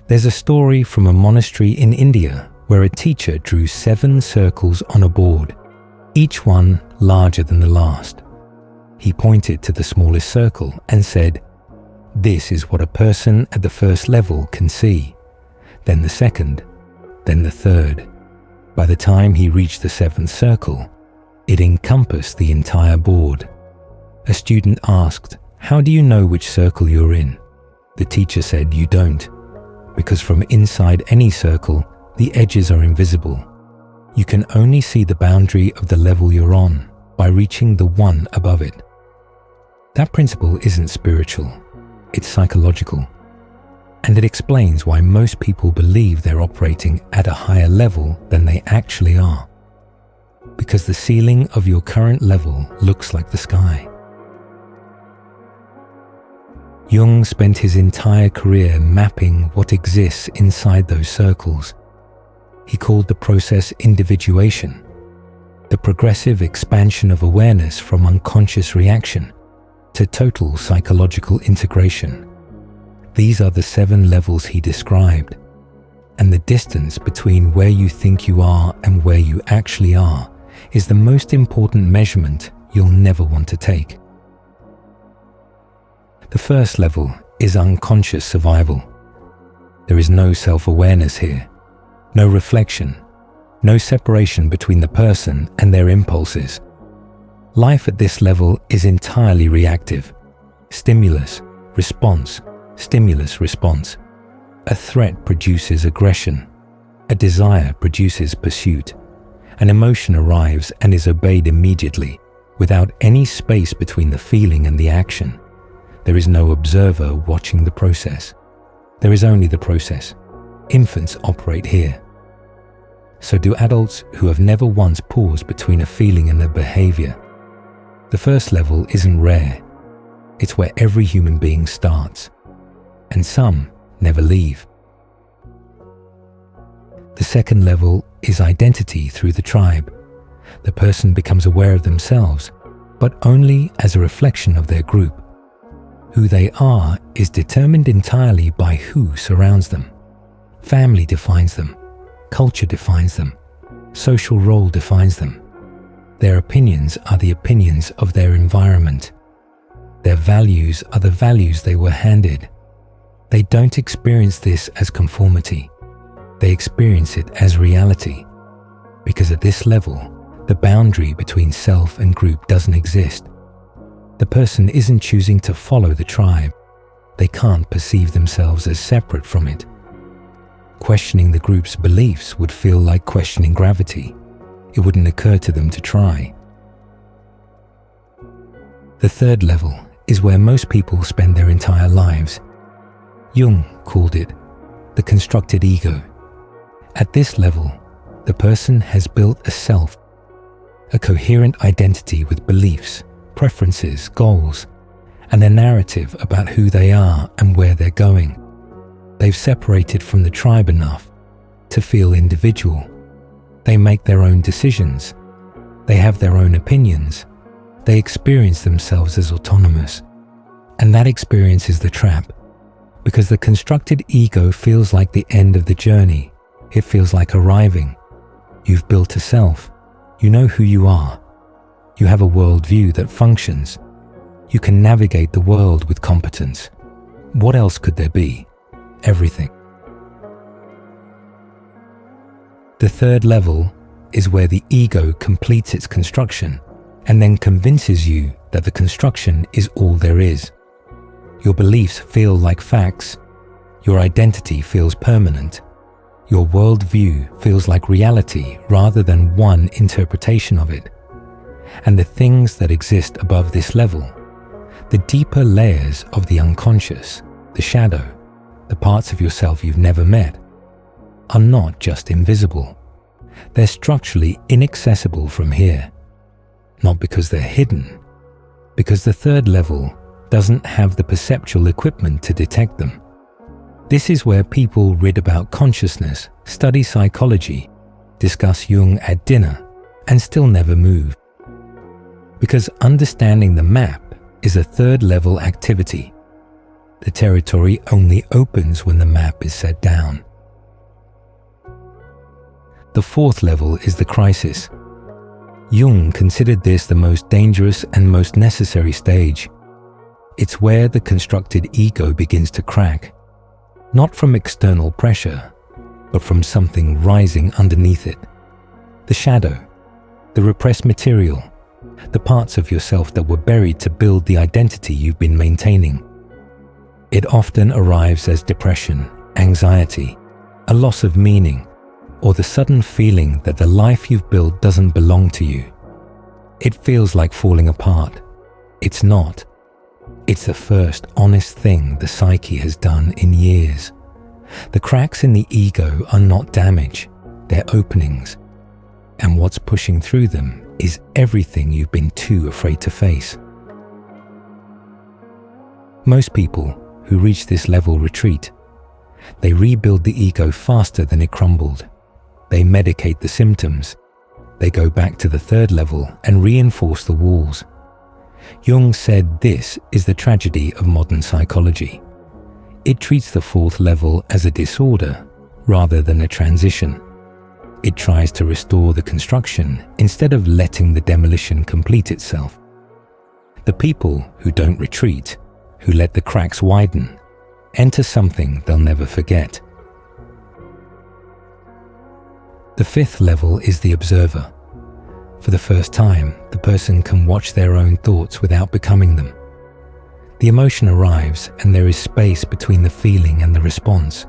There's a story from a monastery in India where a teacher drew 7 circles on a board, each one larger than the last. He pointed to the smallest circle and said, "This is what a person at the first level can see," then the second, then the third. By the time he reached the 7th circle, it encompassed the entire board. A student asked, "How do you know which circle you're in?" The teacher said, "You don't, because from inside any circle, the edges are invisible. You can only see the boundary of the level you're on by reaching the one above it." That principle isn't spiritual, it's psychological. And it explains why most people believe they're operating at a higher level than they actually are. Because the ceiling of your current level looks like the sky. Jung spent his entire career mapping what exists inside those circles. He called the process individuation, the progressive expansion of awareness from unconscious reaction to total psychological integration. These are the 7 levels he described, and the distance between where you think you are and where you actually are is the most important measurement you'll never want to take. The first level is unconscious survival. There is no self-awareness here, no reflection, no separation between the person and their impulses. Life at this level is entirely reactive. Stimulus, response, stimulus, response. A threat produces aggression. A desire produces pursuit. An emotion arrives and is obeyed immediately, without any space between the feeling and the action. There is no observer watching the process. There is only the process. Infants operate here. So do adults who have never once paused between a feeling and a behavior. The first level isn't rare. It's where every human being starts. And some never leave. The second level is identity through the tribe. The person becomes aware of themselves, but only as a reflection of their group. Who they are is determined entirely by who surrounds them. Family defines them. Culture defines them. Social role defines them. Their opinions are the opinions of their environment. Their values are the values they were handed. They don't experience this as conformity. They experience it as reality. Because at this level, the boundary between self and group doesn't exist. The person isn't choosing to follow the tribe. They can't perceive themselves as separate from it. Questioning the group's beliefs would feel like questioning gravity. It wouldn't occur to them to try. The third level is where most people spend their entire lives. Jung called it the constructed ego. At this level, the person has built a self, a coherent identity with beliefs, preferences, goals, and a narrative about who they are and where they're going. They've separated from the tribe enough to feel individual. They make their own decisions. They have their own opinions. They experience themselves as autonomous. And that experience is the trap, because the constructed ego feels like the end of the journey. It feels like arriving. You've built a self. You know who you are. You have a worldview that functions. You can navigate the world with competence. What else could there be? Everything. The third level is where the ego completes its construction and then convinces you that the construction is all there is. Your beliefs feel like facts. Your identity feels permanent. Your worldview feels like reality rather than one interpretation of it. And the things that exist above this level, the deeper layers of the unconscious, the shadow, the parts of yourself you've never met, are not just invisible. They're structurally inaccessible from here. Not because they're hidden, because the third level doesn't have the perceptual equipment to detect them. This is where people read about consciousness, study psychology, discuss Jung at dinner, and still never move. Because understanding the map is a third level activity. The territory only opens when the map is set down. The fourth level is the crisis. Jung considered this the most dangerous and most necessary stage. It's where the constructed ego begins to crack, not from external pressure, but from something rising underneath it. The shadow, the repressed material, the parts of yourself that were buried to build the identity you've been maintaining. It often arrives as depression, anxiety, a loss of meaning, or the sudden feeling that the life you've built doesn't belong to you. It feels like falling apart. It's not. It's the first honest thing the psyche has done in years. The cracks in the ego are not damage, they're openings. And what's pushing through them is everything you've been too afraid to face. Most people who reach this level retreat. They rebuild the ego faster than it crumbled. They medicate the symptoms. They go back to the third level and reinforce the walls. Jung said this is the tragedy of modern psychology. It treats the fourth level as a disorder rather than a transition. It tries to restore the construction instead of letting the demolition complete itself. The people who don't retreat, who let the cracks widen, enter something they'll never forget. The fifth level is the observer. For the first time, the person can watch their own thoughts without becoming them. The emotion arrives and there is space between the feeling and the response.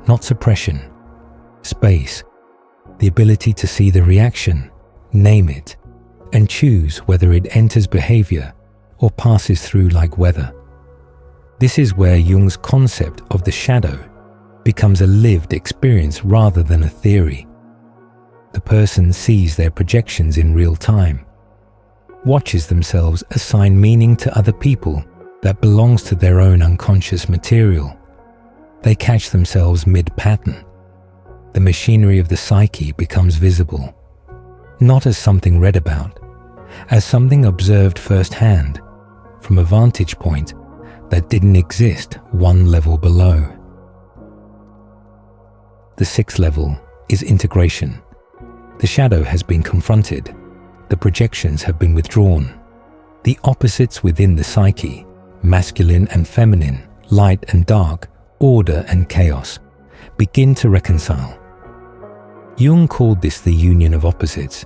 Not suppression, space. The ability to see the reaction, name it, and choose whether it enters behavior or passes through like weather. This is where Jung's concept of the shadow becomes a lived experience rather than a theory. The person sees their projections in real time, watches themselves assign meaning to other people that belongs to their own unconscious material. They catch themselves mid-pattern. The machinery of the psyche becomes visible, not as something read about, as something observed firsthand, from a vantage point that didn't exist one level below. The sixth level is integration. The shadow has been confronted. The projections have been withdrawn. The opposites within the psyche, masculine and feminine, light and dark, order and chaos, begin to reconcile. Jung called this the union of opposites,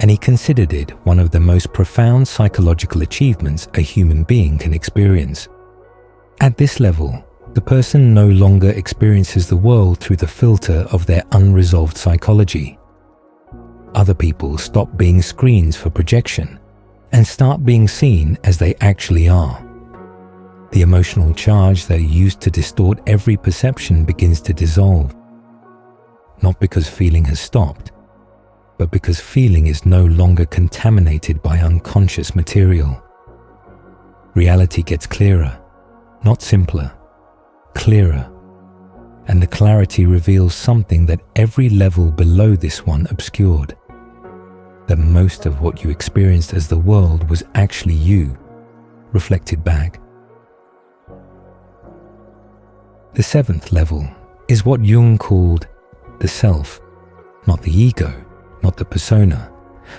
and he considered it one of the most profound psychological achievements a human being can experience. At this level, the person no longer experiences the world through the filter of their unresolved psychology. Other people stop being screens for projection and start being seen as they actually are. The emotional charge that used to distort every perception begins to dissolve. Not because feeling has stopped, but because feeling is no longer contaminated by unconscious material. Reality gets clearer, not simpler, clearer, and the clarity reveals something that every level below this one obscured. That most of what you experienced as the world was actually you, reflected back. The seventh level is what Jung called the self, not the ego, not the persona,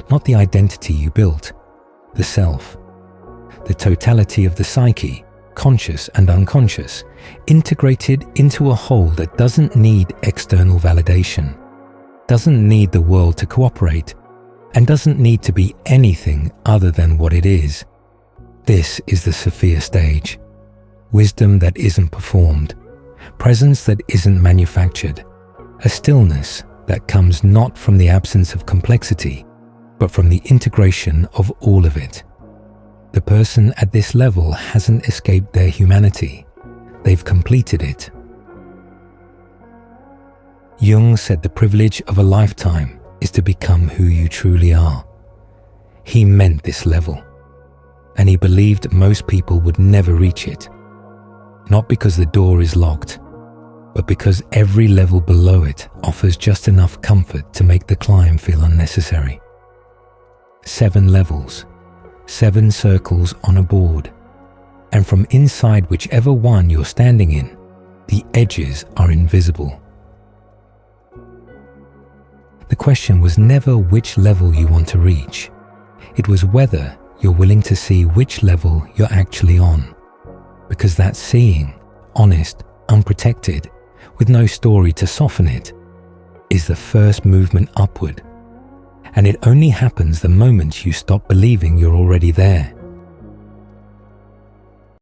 not the identity you built, the self, the totality of the psyche, conscious and unconscious, integrated into a whole that doesn't need external validation, doesn't need the world to cooperate, and doesn't need to be anything other than what it is. This is the Sophia stage, wisdom that isn't performed, presence that isn't manufactured, a stillness that comes not from the absence of complexity, but from the integration of all of it. The person at this level hasn't escaped their humanity. They've completed it. Jung said the privilege of a lifetime is to become who you truly are. He meant this level, and he believed most people would never reach it. Not because the door is locked, but because every level below it offers just enough comfort to make the climb feel unnecessary. 7 levels, 7 circles on a board. and from inside whichever one you're standing in, the edges are invisible. The question was never which level you want to reach. It was whether you're willing to see which level you're actually on. Because that seeing, honest, unprotected, with no story to soften it, is the first movement upward. And it only happens the moment you stop believing you're already there.